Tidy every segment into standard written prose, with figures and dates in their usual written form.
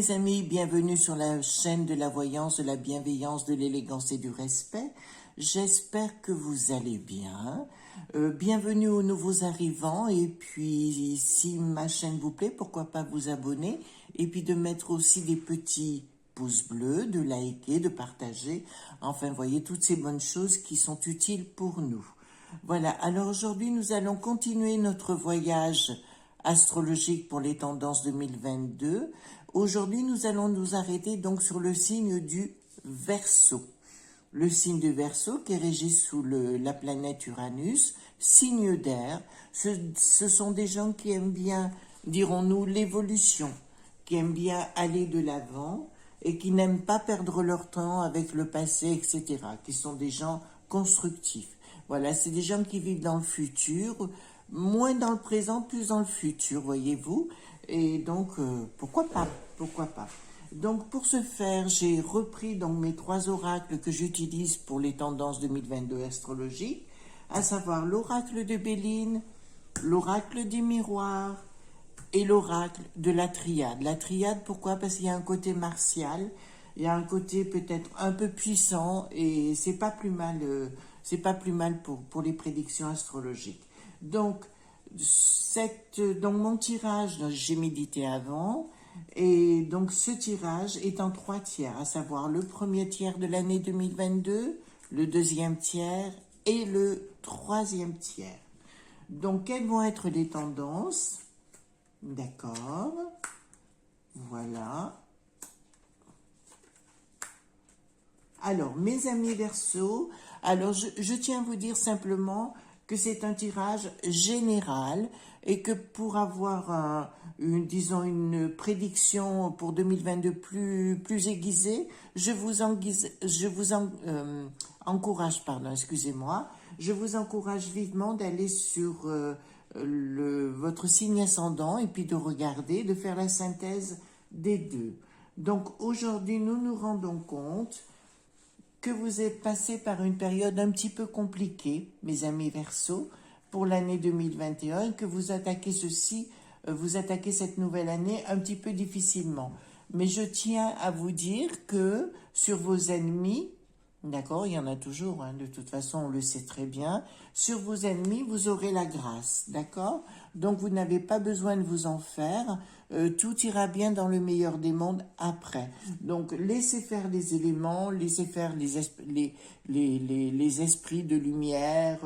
mes amis, bienvenue sur la chaîne de la voyance, de la bienveillance, de l'élégance et du respect. J'espère que vous allez bien. Bienvenue aux nouveaux arrivants et puis si ma chaîne vous plaît, pourquoi pas vous abonner et puis de mettre aussi des petits pouces bleus, de liker, de partager. Enfin, voyez toutes ces bonnes choses qui sont utiles pour nous. Voilà, alors aujourd'hui nous allons continuer notre voyage astrologique pour les tendances 2022. Aujourd'hui, nous allons nous arrêter donc sur le signe du Verseau. Le signe du Verseau qui est régi sous la planète Uranus, signe d'air. Ce sont des gens qui aiment bien, dirons-nous, l'évolution, qui aiment bien aller de l'avant et qui n'aiment pas perdre leur temps avec le passé, etc., qui sont des gens constructifs. Voilà, c'est des gens qui vivent dans le futur, moins dans le présent, plus dans le futur, voyez-vous. Et donc, pourquoi pas, pourquoi pas. Donc, pour ce faire, j'ai repris donc mes 3 oracles que j'utilise pour les tendances 2022 astrologiques, à savoir l'oracle de Béline, l'oracle du miroir et l'oracle de la triade. La triade, pourquoi? Parce qu'il y a un côté martial, il y a un côté peut-être un peu puissant et c'est pas plus mal pour les prédictions astrologiques. Donc mon tirage, j'ai médité avant, et donc ce tirage est en 3 tiers, à savoir le premier tiers de l'année 2022, le deuxième tiers et le troisième tiers. Donc quelles vont être les tendances? D'accord, voilà. Alors, mes amis Verseau, alors je tiens à vous dire simplement que c'est un tirage général et que pour avoir disons une prédiction pour 2022 plus aiguisée, je vous encourage vivement d'aller sur votre signe ascendant et puis de regarder, de faire la synthèse des deux. Donc aujourd'hui, nous nous rendons compte que vous êtes passé par une période un petit peu compliquée, mes amis Verseau, pour l'année 2021, que vous attaquez cette nouvelle année un petit peu difficilement. Mais je tiens à vous dire que sur vos ennemis, d'accord, il y en a toujours, de toute façon on le sait très bien, sur vos ennemis vous aurez la grâce, d'accord? Donc vous n'avez pas besoin de vous en faire, tout ira bien dans le meilleur des mondes après. Donc laissez faire les éléments, laissez faire les esprits de lumière,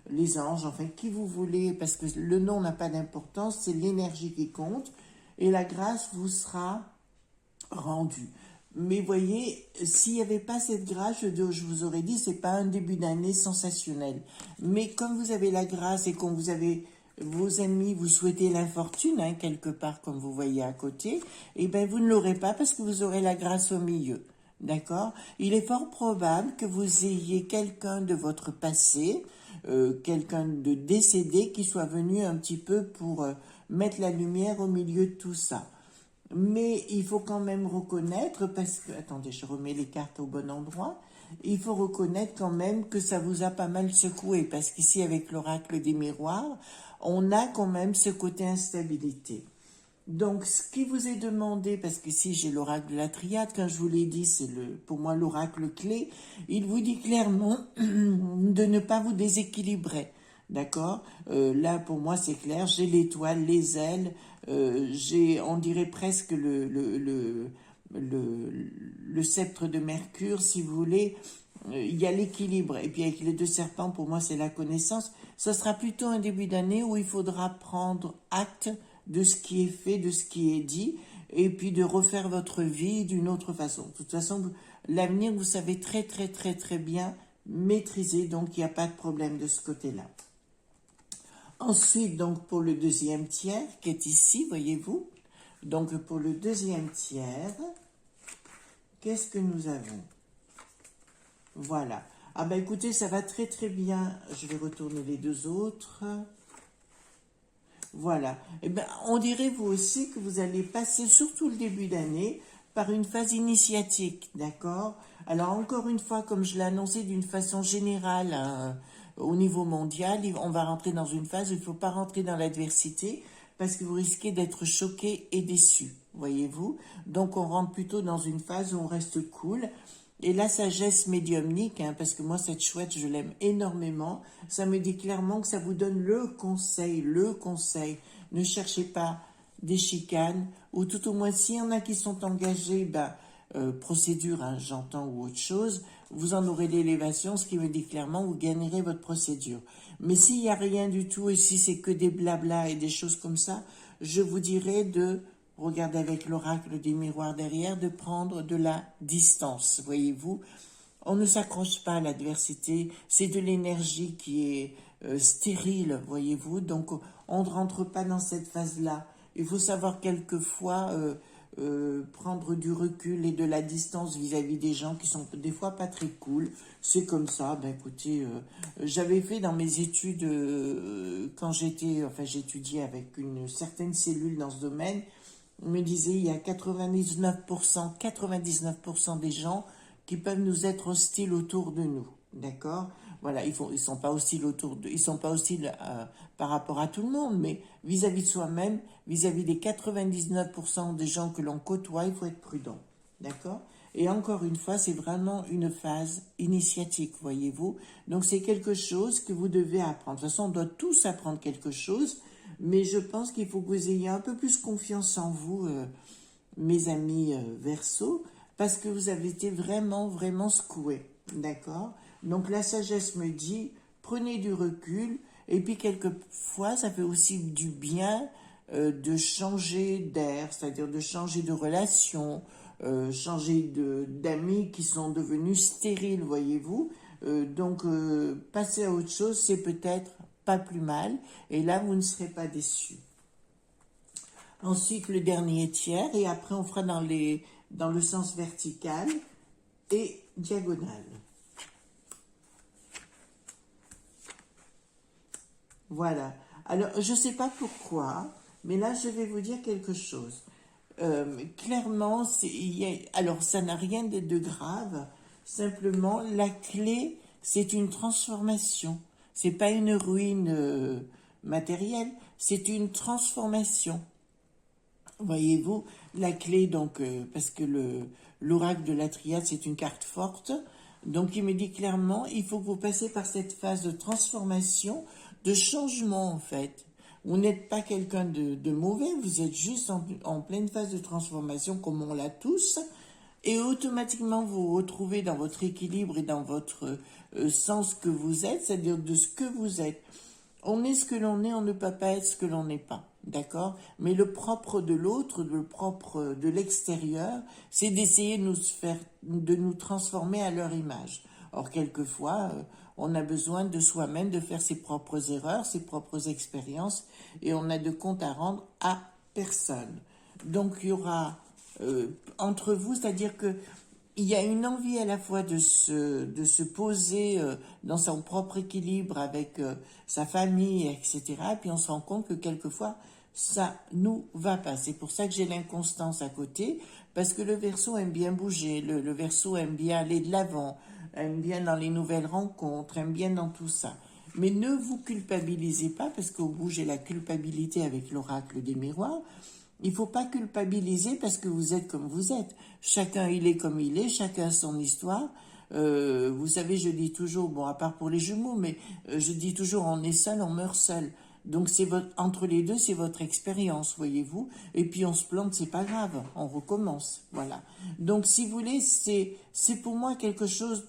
les anges, enfin qui vous voulez, parce que le nom n'a pas d'importance, c'est l'énergie qui compte, et la grâce vous sera rendue. Mais voyez, s'il n'y avait pas cette grâce, je vous aurais dit, c'est pas un début d'année sensationnel. Mais comme vous avez la grâce et quand vous avez vos ennemis, vous souhaitez l'infortune, quelque part, comme vous voyez à côté, eh bien, vous ne l'aurez pas parce que vous aurez la grâce au milieu. D'accord? Il est fort probable que vous ayez quelqu'un de votre passé, quelqu'un de décédé qui soit venu un petit peu pour mettre la lumière au milieu de tout ça. Mais il faut quand même reconnaître, parce que, attendez, je remets les cartes au bon endroit, il faut reconnaître quand même que ça vous a pas mal secoué, parce qu'ici, avec l'oracle des miroirs, on a quand même ce côté instabilité. Donc, ce qui vous est demandé, parce qu'ici, j'ai l'oracle de la triade, quand je vous l'ai dit, c'est pour moi l'oracle clé, il vous dit clairement de ne pas vous déséquilibrer. D'accord? Là, pour moi, c'est clair. J'ai l'étoile, les ailes. On dirait presque le sceptre de Mercure, si vous voulez. Il y a l'équilibre. Et puis, avec les 2 serpents, pour moi, c'est la connaissance. Ce sera plutôt un début d'année où il faudra prendre acte de ce qui est fait, de ce qui est dit, et puis de refaire votre vie d'une autre façon. De toute façon, l'avenir, vous savez très, très, très, très bien maîtriser. Donc, il n'y a pas de problème de ce côté-là. Ensuite, donc, pour le deuxième tiers, qui est ici, voyez-vous. Donc, pour le deuxième tiers, qu'est-ce que nous avons? Voilà. Ah ben, écoutez, ça va très, très bien. Je vais retourner les 2 autres. Voilà. Eh ben, on dirait, vous aussi, que vous allez passer, surtout le début d'année, par une phase initiatique, d'accord? Alors, encore une fois, comme je l'ai annoncé d'une façon générale, au niveau mondial, on va rentrer dans une phase où il ne faut pas rentrer dans l'adversité parce que vous risquez d'être choqué et déçu. voyez-vous. Donc on rentre plutôt dans une phase où on reste cool. Et la sagesse médiumnique, hein, parce que moi cette chouette, je l'aime énormément, ça me dit clairement que ça vous donne le conseil, le conseil. Ne cherchez pas des chicanes, ou tout au moins s'il y en a qui sont engagés, procédure, hein, j'entends, ou autre chose, vous en aurez l'élévation, ce qui me dit clairement, vous gagnerez votre procédure. Mais s'il n'y a rien du tout, et si c'est que des blabla et des choses comme ça, je vous dirais de regarder avec l'oracle des miroirs derrière, de prendre de la distance, voyez-vous. On ne s'accroche pas à l'adversité, c'est de l'énergie qui est stérile, voyez-vous. Donc on ne rentre pas dans cette phase-là. Il faut savoir quelquefois prendre du recul et de la distance vis-à-vis des gens qui sont des fois pas très cool. C'est comme ça. Ben écoutez, j'avais fait dans mes études quand j'étudiais avec une certaine cellule dans ce domaine. On me disait il y a 99% des gens qui peuvent nous être hostiles autour de nous, d'accord? Voilà, ils sont pas hostiles ils sont pas hostiles par rapport à tout le monde, mais vis-à-vis de soi-même, vis-à-vis des 99% des gens que l'on côtoie, il faut être prudent, d'accord? Et encore une fois, c'est vraiment une phase initiatique, voyez-vous. Donc c'est quelque chose que vous devez apprendre. De toute façon, on doit tous apprendre quelque chose, mais je pense qu'il faut que vous ayez un peu plus confiance en vous, mes amis Verseau, parce que vous avez été vraiment, vraiment secoués, d'accord? Donc la sagesse me dit, prenez du recul, et puis quelquefois, ça fait aussi du bien de changer d'air, c'est-à-dire de changer de relation, changer d'amis qui sont devenus stériles, voyez-vous. Donc passer à autre chose, c'est peut-être pas plus mal, et là, vous ne serez pas déçus. Ensuite, le dernier tiers, et après, on fera dans le sens vertical et diagonal. Voilà. Alors, je ne sais pas pourquoi, mais là, je vais vous dire quelque chose. Clairement, alors ça n'a rien de grave. Simplement, la clé, c'est une transformation. C'est pas une ruine matérielle, c'est une transformation. Voyez-vous, la clé, donc, parce que l'oracle de la triade, c'est une carte forte, donc il me dit clairement, il faut que vous passiez par cette phase de transformation, de changement en fait. Vous n'êtes pas quelqu'un de mauvais, vous êtes juste en pleine phase de transformation comme on l'a tous, et automatiquement vous vous retrouvez dans votre équilibre et dans votre sens que vous êtes, c'est-à-dire de ce que vous êtes. On est ce que l'on est, on ne peut pas être ce que l'on n'est pas, d'accord? Mais le propre de l'autre, le propre de l'extérieur, c'est d'essayer de nous transformer à leur image. Or, quelquefois, on a besoin de soi-même de faire ses propres erreurs, ses propres expériences, et on n'a de compte à rendre à personne. Donc, il y aura entre vous, c'est-à-dire que il y a une envie à la fois de se poser dans son propre équilibre avec sa famille, etc. Et puis on se rend compte que quelquefois, ça nous va pas. C'est pour ça que j'ai l'inconstance à côté, parce que le Verseau aime bien bouger, le Verseau aime bien aller de l'avant, aime bien dans les nouvelles rencontres, aime bien dans tout ça. Mais ne vous culpabilisez pas, parce qu'au bout, j'ai la culpabilité avec l'oracle des miroirs. Il ne faut pas culpabiliser parce que vous êtes comme vous êtes. Chacun, il est comme il est, chacun a son histoire. Vous savez, je dis toujours, bon, à part pour les jumeaux, mais je dis toujours, on est seul, on meurt seul. Donc, entre les deux, c'est votre expérience, voyez-vous. Et puis, on se plante, c'est pas grave, on recommence, voilà. Donc, si vous voulez, c'est pour moi quelque chose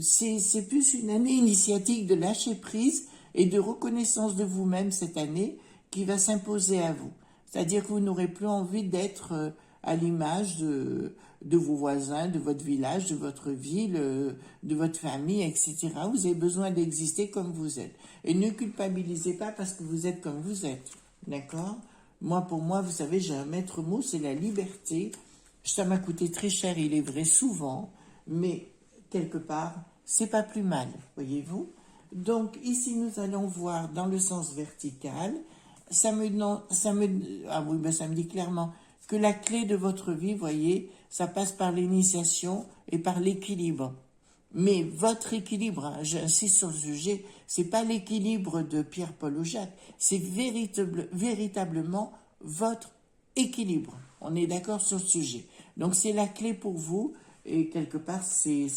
c'est plus une année initiatique de lâcher prise et de reconnaissance de vous-même cette année qui va s'imposer à vous. C'est-à-dire que vous n'aurez plus envie d'être à l'image de vos voisins, de votre village, de votre ville, de votre famille, etc. Vous avez besoin d'exister comme vous êtes. Et ne culpabilisez pas parce que vous êtes comme vous êtes. D'accord? Pour moi, vous savez, j'ai un maître mot, c'est la liberté. Ça m'a coûté très cher, il est vrai, souvent, mais quelque part, c'est pas plus mal, voyez-vous? Donc, ici, nous allons voir dans le sens vertical. Ça me dit clairement que la clé de votre vie, voyez, ça passe par l'initiation et par l'équilibre. Mais votre équilibre, hein, j'insiste sur le sujet, c'est pas l'équilibre de Pierre, Paul ou Jacques, c'est véritablement votre équilibre. On est d'accord sur le sujet. Donc c'est la clé pour vous et quelque part c'est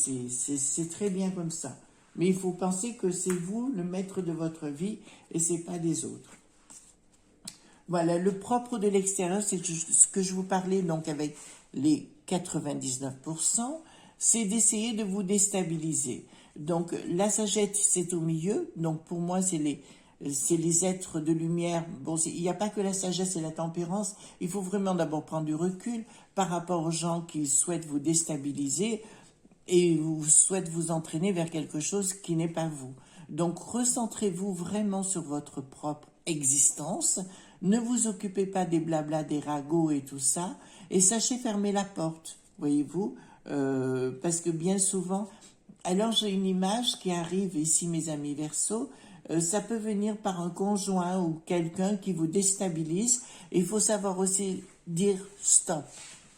très bien comme ça. Mais il faut penser que c'est vous le maître de votre vie et c'est pas des autres. Voilà, le propre de l'extérieur, c'est ce que je vous parlais donc avec les 99%, c'est d'essayer de vous déstabiliser. Donc la sagesse, c'est au milieu. Donc pour moi, c'est les êtres de lumière. Bon, il n'y a pas que la sagesse et la tempérance. Il faut vraiment d'abord prendre du recul par rapport aux gens qui souhaitent vous déstabiliser et vous souhaitent vous entraîner vers quelque chose qui n'est pas vous. Donc recentrez-vous vraiment sur votre propre existence. Ne vous occupez pas des blabla, des ragots et tout ça. Et sachez fermer la porte, voyez-vous, parce que bien souvent, alors j'ai une image qui arrive ici, mes amis Verseau, ça peut venir par un conjoint ou quelqu'un qui vous déstabilise. Il faut savoir aussi dire stop,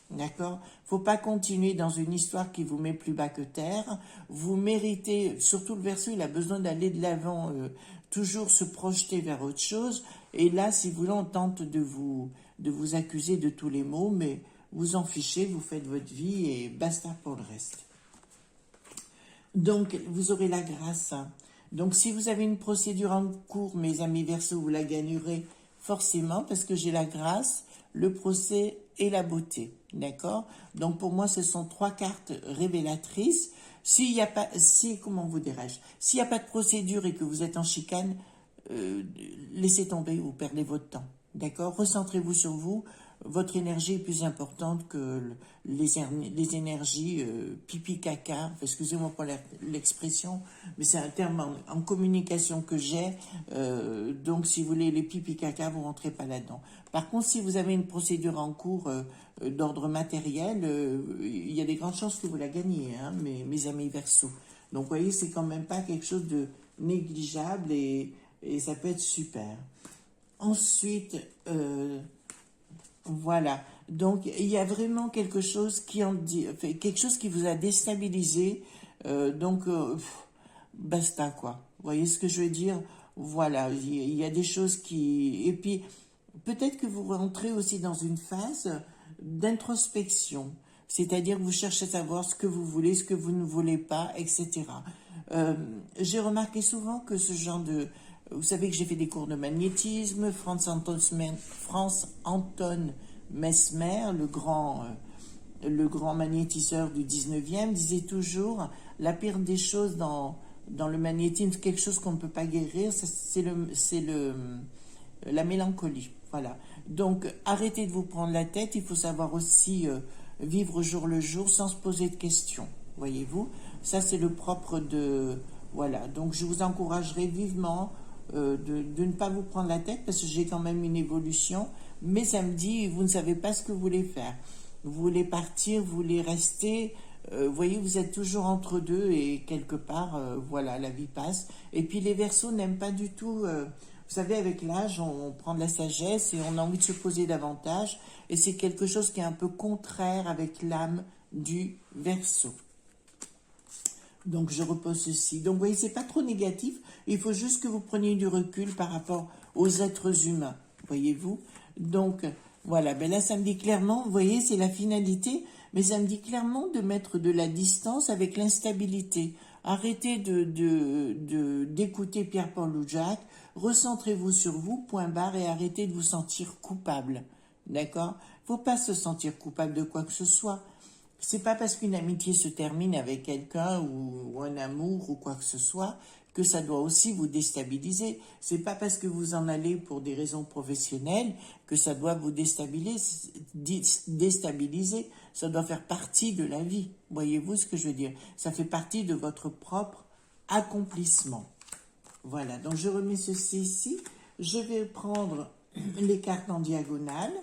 d'accord? Faut pas continuer dans une histoire qui vous met plus bas que terre. Vous méritez, surtout le Verseau, il a besoin d'aller de l'avant, toujours se projeter vers autre chose. Et là, si vous voulez, on tente de vous accuser de tous les maux, mais vous en fichez, vous faites votre vie et basta pour le reste. Donc, vous aurez la grâce. Donc, si vous avez une procédure en cours, mes amis Verseau, vous la gagnerez forcément parce que j'ai la grâce, le procès et la beauté. D'accord? Donc, pour moi, ce sont 3 cartes révélatrices. S'il n'y a pas, comment vous dirais-je, s'il n'y a pas de procédure et que vous êtes en chicane, laissez tomber, vous perdez votre temps. D'accord? Recentrez-vous sur vous. Votre énergie est plus importante que les énergies pipi caca. Excusez-moi pour l'expression, mais c'est un terme en communication que j'ai. Donc, si vous voulez les pipi caca, vous rentrez pas là-dedans. Par contre, si vous avez une procédure en cours d'ordre matériel, il y a des grandes chances que vous la gagniez, hein, mes amis Verseau. Donc, vous voyez, c'est quand même pas quelque chose de négligeable et ça peut être super. Ensuite, voilà. Donc, il y a vraiment quelque chose qui vous a déstabilisé. Basta, quoi. Vous voyez ce que je veux dire? Voilà. Il y a des choses qui... Et puis, peut-être que vous rentrez aussi dans une phase d'introspection. C'est-à-dire que vous cherchez à savoir ce que vous voulez, ce que vous ne voulez pas, etc. J'ai remarqué souvent que ce genre de... Vous savez que j'ai fait des cours de magnétisme. Franz Anton Mesmer, le grand magnétiseur du 19e, disait toujours la pire des choses dans le magnétisme, quelque chose qu'on ne peut pas guérir, c'est la mélancolie. Voilà. Donc, arrêtez de vous prendre la tête. Il faut savoir aussi vivre au jour le jour sans se poser de questions. Voyez-vous? Ça, c'est le propre de... Voilà. Donc, je vous encouragerai vivement de ne pas vous prendre la tête parce que j'ai quand même une évolution. Mais ça me dit, vous ne savez pas ce que vous voulez faire. Vous voulez partir, vous voulez rester. Vous voyez, vous êtes toujours entre deux et quelque part, voilà, la vie passe. Et puis les Verseaux n'aiment pas du tout... vous savez, avec l'âge, on prend de la sagesse et on a envie de se poser davantage. Et c'est quelque chose qui est un peu contraire avec l'âme du Verseau. Donc, je repose ceci. Donc, vous voyez, c'est pas trop négatif. Il faut juste que vous preniez du recul par rapport aux êtres humains. Voyez-vous? Donc, voilà. Ben là, ça me dit clairement, vous voyez, c'est la finalité. Mais ça me dit clairement de mettre de la distance avec l'instabilité. Arrêtez d'écouter Pierre-Paul ou Jacques. Recentrez-vous sur vous, point barre, et arrêtez de vous sentir coupable. D'accord? Faut pas se sentir coupable de quoi que ce soit. C'est pas parce qu'une amitié se termine avec quelqu'un ou un amour ou quoi que ce soit que ça doit aussi vous déstabiliser. C'est pas parce que vous en allez pour des raisons professionnelles que ça doit vous déstabiliser. Ça doit faire partie de la vie. Voyez-vous ce que je veux dire? Ça fait partie de votre propre accomplissement. Voilà, donc je remets ceci ici. Je vais prendre les cartes en diagonale.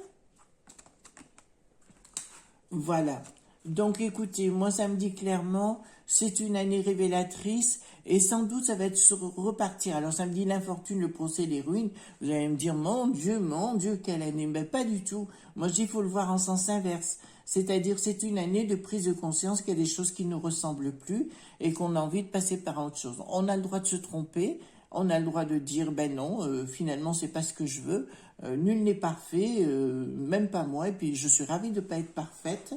Voilà. Donc écoutez, moi ça me dit clairement, c'est une année révélatrice et sans doute ça va être sur repartir. Alors ça me dit l'infortune, le procès, les ruines. Vous allez me dire, mon Dieu, quelle année. Mais pas du tout. Moi je dis, il faut le voir en sens inverse. C'est-à-dire c'est une année de prise de conscience qu'il y a des choses qui ne nous ressemblent plus et qu'on a envie de passer par autre chose. On a le droit de se tromper. On a le droit de dire, ben non, finalement, c'est pas ce que je veux. Nul n'est parfait, même pas moi. Et puis, je suis ravie de ne pas être parfaite,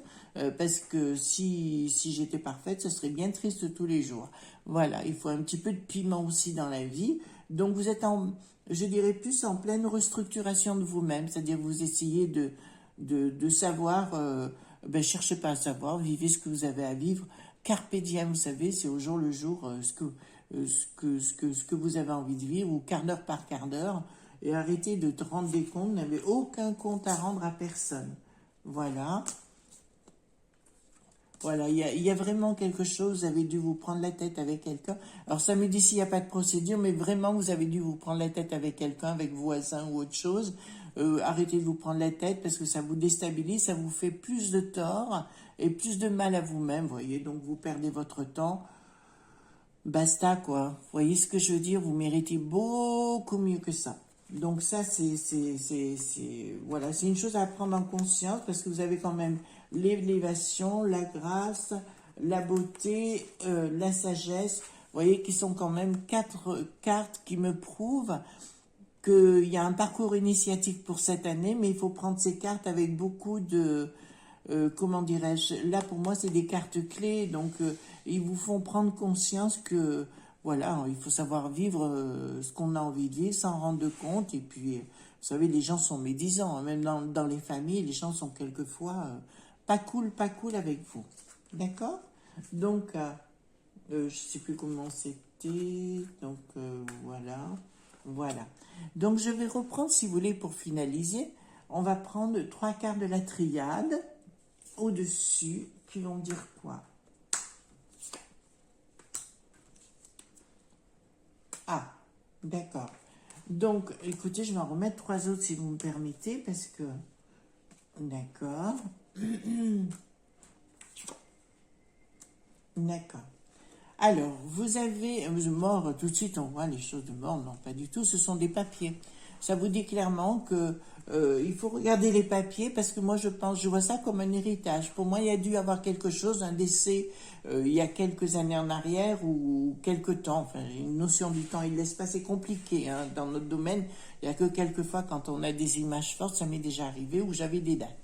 parce que si j'étais parfaite, ce serait bien triste tous les jours. Voilà, il faut un petit peu de piment aussi dans la vie. Donc, vous êtes je dirais plus en pleine restructuration de vous-même, c'est-à-dire que vous essayez de savoir, ben, cherchez pas à savoir, vivez ce que vous avez à vivre. Carpe diem, vous savez, c'est au jour le jour ce que vous avez envie de vivre, ou quart d'heure par quart d'heure, et arrêtez de te rendre des comptes, vous n'avez aucun compte à rendre à personne. Voilà. Voilà, il y a vraiment quelque chose, vous avez dû vous prendre la tête avec quelqu'un. Alors ça me dit s'il n'y a pas de procédure, mais vraiment vous avez dû vous prendre la tête avec quelqu'un, avec voisin ou autre chose. Arrêtez de vous prendre la tête parce que ça vous déstabilise, ça vous fait plus de tort et plus de mal à vous-même, voyez. Donc vous perdez votre temps. Basta quoi. Vous voyez ce que je veux dire? Vous méritez beaucoup mieux que ça. Donc ça, voilà, c'est une chose à prendre en conscience parce que vous avez quand même l'élévation, la grâce, la beauté, la sagesse. Vous voyez, qui sont quand même 4 cartes qui me prouvent qu'il y a un parcours initiatique pour cette année, mais il faut prendre ces cartes avec beaucoup de, comment dirais-je, là pour moi c'est des cartes clés, donc ils vous font prendre conscience que voilà, il faut savoir vivre ce qu'on a envie de vivre, s'en rendre compte, et puis vous savez, les gens sont médisants, hein, même dans les familles, les gens sont quelquefois pas cool avec vous, d'accord? Donc, je sais plus comment c'était, donc voilà. Donc je vais reprendre, si vous voulez, pour finaliser, on va prendre 3 quarts de la triade au-dessus, qui vont dire quoi? Ah, d'accord. Donc, écoutez, je vais en remettre 3 autres si vous me permettez, parce que... D'accord. D'accord. Alors, vous avez mort, tout de suite on voit les choses de mort, non pas du tout, ce sont des papiers. Ça vous dit clairement que il faut regarder les papiers parce que moi je vois ça comme un héritage. Pour moi, il y a dû avoir quelque chose, un décès il y a quelques années en arrière ou quelques temps, enfin une notion du temps et de l'espace est compliquée hein, dans notre domaine. Il n'y a que quelques fois quand on a des images fortes, ça m'est déjà arrivé où j'avais des dates.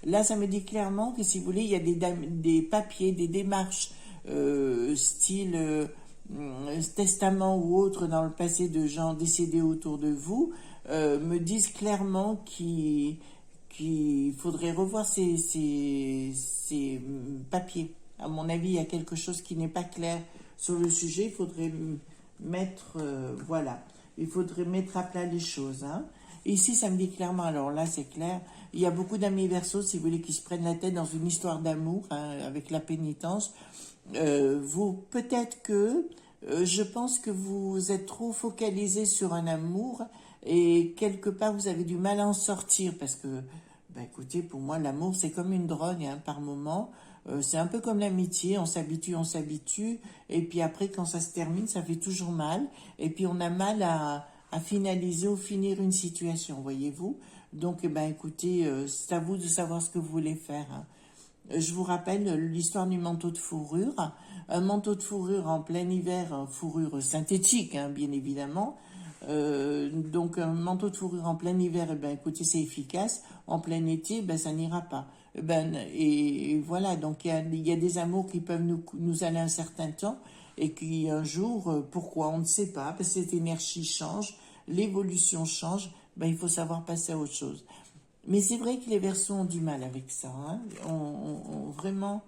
Là, ça me dit clairement que si vous voulez, il y a des papiers, des démarches style testament ou autre dans le passé de gens décédés autour de vous, me disent clairement qu'il faudrait revoir ces papiers. À mon avis, il y a quelque chose qui n'est pas clair sur le sujet. Il faudrait mettre, voilà, il faudrait mettre à plat les choses. Hein. Ici, ça me dit clairement, alors là, c'est clair, il y a beaucoup d'amis Verseau, si vous voulez, qui se prennent la tête dans une histoire d'amour, hein, avec la pénitence. Vous, peut-être que, je pense que vous êtes trop focalisé sur un amour et quelque part vous avez du mal à en sortir parce que, bah, écoutez, pour moi, l'amour, c'est comme une drogue, hein, par moment. C'est un peu comme l'amitié, on s'habitue, et puis après, quand ça se termine, ça fait toujours mal, et puis on a mal à finaliser ou finir une situation, voyez-vous. Donc, eh ben, écoutez, c'est à vous de savoir ce que vous voulez faire. Hein. Je vous rappelle l'histoire du manteau de fourrure. Un manteau de fourrure en plein hiver, fourrure synthétique, hein, bien évidemment. Donc un manteau de fourrure en plein hiver, eh ben, écoutez, c'est efficace. En plein été, ben, ça n'ira pas. Et voilà, donc il y a des amours qui peuvent nous aller un certain temps et qui un jour, pourquoi, on ne sait pas, parce que cette énergie change, l'évolution change, ben, il faut savoir passer à autre chose. Mais c'est vrai que les Verseaux ont du mal avec ça, hein. Vraiment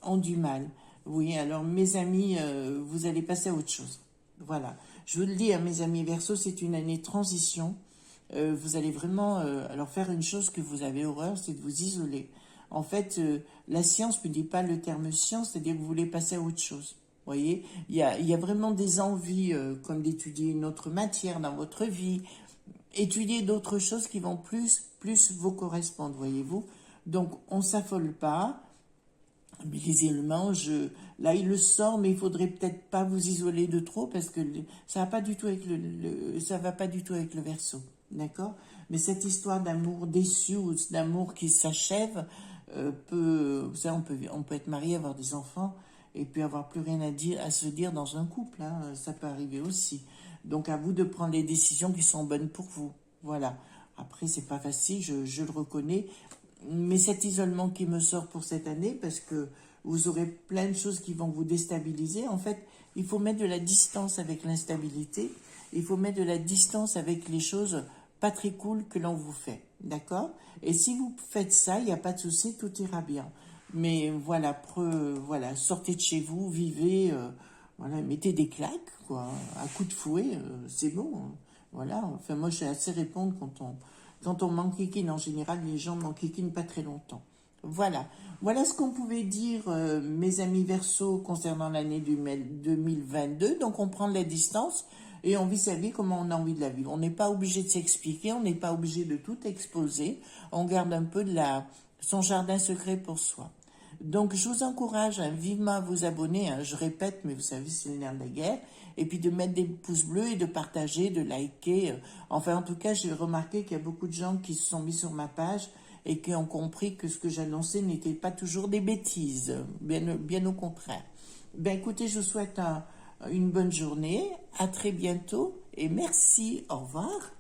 ont du mal. Oui, alors mes amis, vous allez passer à autre chose. Voilà. Je vous le dis à mes amis Verseaux, c'est une année de transition. Vous allez vraiment alors faire une chose que vous avez horreur, c'est de vous isoler. En fait, la science ne dit pas le terme science, c'est-à-dire que vous voulez passer à autre chose. Vous voyez, il y a vraiment des envies comme d'étudier une autre matière dans votre vie, étudier d'autres choses qui vont plus vous correspondre, voyez-vous. Donc, on s'affole pas. Mais l'isolement, là, il le sort, mais il faudrait peut-être pas vous isoler de trop parce que ça va pas du tout avec ça va pas du tout avec le Verseau, d'accord? Mais cette histoire d'amour déçu ou d'amour qui s'achève ça, on peut être marié, avoir des enfants et puis avoir plus rien à se dire dans un couple, hein, ça peut arriver aussi. Donc, à vous de prendre les décisions qui sont bonnes pour vous. Voilà. Après, c'est pas facile, je le reconnais. Mais cet isolement qui me sort pour cette année, parce que vous aurez plein de choses qui vont vous déstabiliser. En fait, il faut mettre de la distance avec l'instabilité. Il faut mettre de la distance avec les choses pas très cool que l'on vous fait. D'accord? Et si vous faites ça, il n'y a pas de souci, tout ira bien. Mais voilà, voilà, sortez de chez vous, vivez, voilà, mettez des claques, quoi, à coups de fouet, c'est bon, hein. Voilà, enfin moi je sais assez répondre quand on m'enquiquine. En général, les gens m'enquiquinent pas très longtemps. Voilà, voilà ce qu'on pouvait dire, mes amis Verseaux, concernant l'année 2022. Donc on prend de la distance et on vit sa vie comme on a envie de la vivre. On n'est pas obligé de s'expliquer, on n'est pas obligé de tout exposer. On garde un peu son jardin secret pour soi. Donc, je vous encourage vivement à vous abonner, hein. Je répète, mais vous savez, c'est le nerf de la guerre. Et puis de mettre des pouces bleus et de partager, de liker. Enfin, en tout cas, j'ai remarqué qu'il y a beaucoup de gens qui se sont mis sur ma page et qui ont compris que ce que j'annonçais n'était pas toujours des bêtises. Bien au contraire. Ben, écoutez, je vous souhaite une bonne journée. À très bientôt et merci. Au revoir.